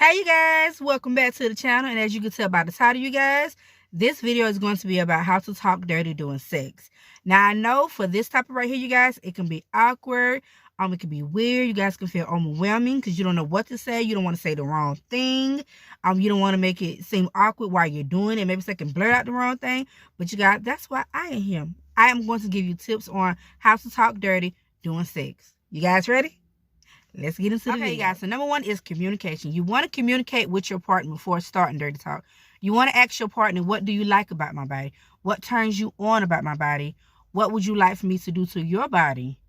Hey you guys, welcome back to the channel. And as you can tell by the title, you guys, this video is going to be about how to talk dirty during sex. Now I know for this topic right here, you guys, it can be awkward, it can be weird, you guys can feel overwhelming because you don't know what to say, you don't want to say the wrong thing, you don't want to make it seem awkward while you're doing it, maybe so you can blurt out the wrong thing. But you guys, that's why I am here. I am going to give you tips on how to talk dirty during sex. You guys ready? Let's get into the video. Guys, so number one is communication. You want to communicate with your partner before starting dirty talk. You want to ask your partner, what do you like about my body? What turns you on about my body? What would you like for me to do to your body?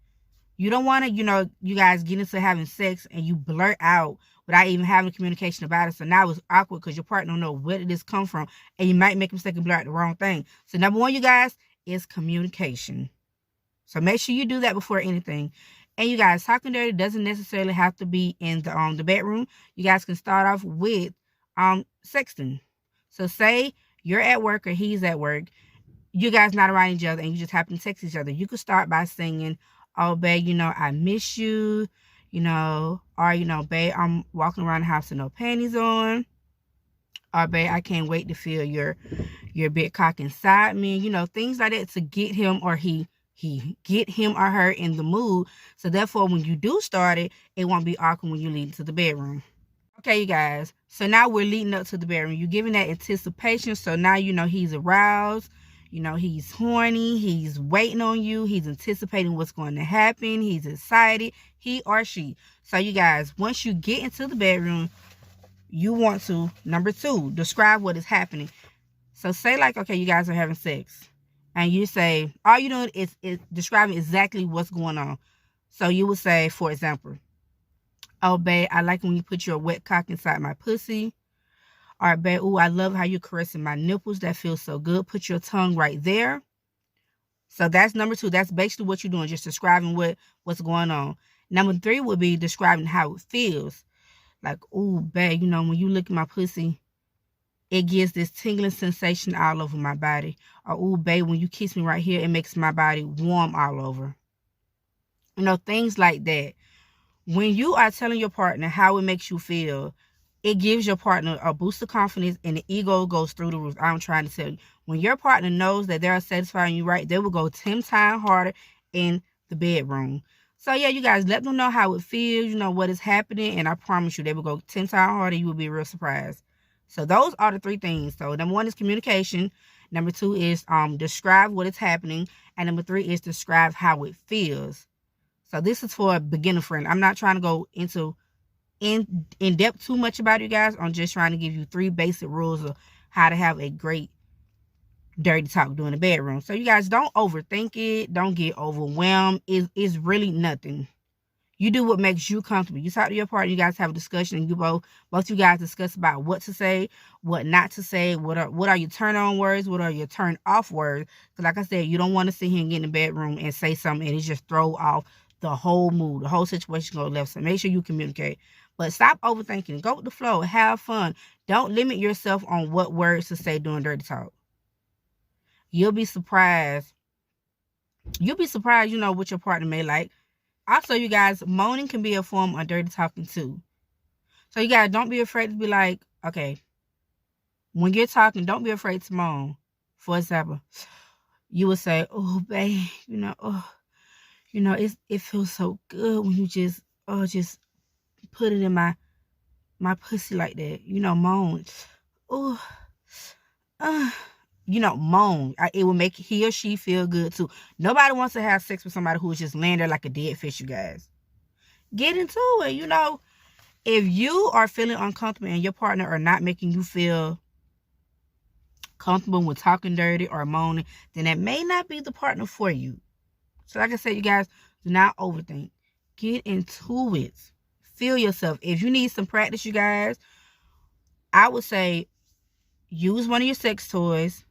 You don't want to, you guys get into having sex and you blurt out without even having communication about it. So now it's awkward because your partner don't know where did this come from, and you might make a mistake and blurt out the wrong thing. So number one, you guys, is communication. So make sure you do that before anything. And you guys, talking dirty doesn't necessarily have to be in the bedroom. You guys can start off with sexting. So say you're at work or he's at work. You guys not around each other and you just happen to text each other. You could start by singing, "Oh, babe, I miss you," or, "Babe, I'm walking around the house with no panties on." Or, "Babe, I can't wait to feel your big cock inside me." Things like that to get him or get him or her in the mood. So therefore, when you do start it, it won't be awkward when you lead to the bedroom. Okay, you guys. So now we're leading up to the bedroom. You're giving that anticipation. So now he's aroused. He's horny. He's waiting on you. He's anticipating what's going to happen. He's excited. He or she. So you guys, once you get into the bedroom, you want to, number two, describe what is happening. So say like, okay, you guys are having sex. And you say, all you're doing is describing exactly what's going on. So you would say, for example, "Oh, babe, I like when you put your wet cock inside my pussy." Or, "Babe, ooh, I love how you're caressing my nipples. That feels so good. Put your tongue right there." So that's number two. That's basically what you're doing, just describing what's going on. Number three would be describing how it feels. Like, "Ooh, babe, when you look at my pussy, it gives this tingling sensation all over my body." Or, "Ooh, babe, when you kiss me right here, it makes my body warm all over." Things like that. When you are telling your partner how it makes you feel, it gives your partner a boost of confidence and the ego goes through the roof. I'm trying to tell you. When your partner knows that they're satisfying you right, they will go 10 times harder in the bedroom. So yeah, you guys, let them know how it feels, what is happening, and I promise you they will go 10 times harder. You will be real surprised. So those are the three things. So number one is communication. Number two is describe what is happening. And number three is describe how it feels. So this is for a beginner friend. I'm not trying to go into in depth too much about it, you guys. I'm just trying to give you three basic rules of how to have a great dirty talk during the bedroom. So you guys, don't overthink it. Don't get overwhelmed. It's really nothing. You do what makes you comfortable. You talk to your partner, you guys have a discussion, and you both you guys discuss about what to say, what not to say, what are your turn on words, what are your turn off words. Because like I said, you don't want to sit here and get in the bedroom and say something and it just throw off the whole mood, the whole situation go left. So make sure you communicate. But stop overthinking. Go with the flow. Have fun. Don't limit yourself on what words to say during dirty talk. You'll be surprised. You'll be surprised, what your partner may like. Also, you guys, moaning can be a form of dirty talking too. So you guys, don't be afraid to be like, okay, when you're talking, don't be afraid to moan. For example, you would say, "Oh, babe, it feels so good when you just put it in my pussy like that." Moan. "Oh, moan." It will make he or she feel good too. Nobody wants to have sex with somebody who is just laying there like a dead fish, you guys. Get into it. If you are feeling uncomfortable and your partner are not making you feel comfortable with talking dirty or moaning, then that may not be the partner for you. So like I said, you guys, do not overthink. Get into it. Feel yourself. If you need some practice, you guys, I would say use one of your sex toys.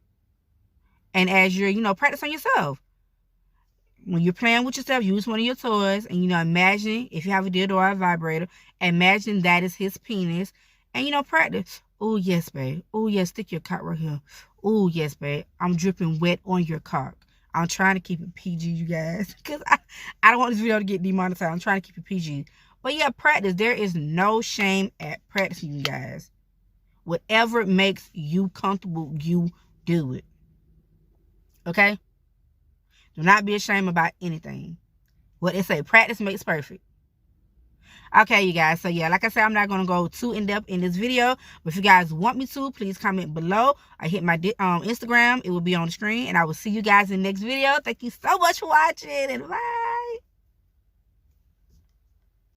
And as you're, practice on yourself. When you're playing with yourself, use one of your toys. And, imagine if you have a dildo or a vibrator, imagine that is his penis. And, practice. "Oh, yes, babe. Oh, yes, stick your cock right here. Oh, yes, babe. I'm dripping wet on your cock." I'm trying to keep it PG, you guys. Because I don't want this video to get demonetized. I'm trying to keep it PG. But yeah, practice. There is no shame at practicing, you guys. Whatever makes you comfortable, you do it. Okay? Do not be ashamed about anything. What they say, practice makes perfect. Okay, you guys. So yeah, like I said, I'm not going to go too in-depth in this video. But if you guys want me to, please comment below. I hit my Instagram. It will be on the screen. And I will see you guys in the next video. Thank you so much for watching. And bye.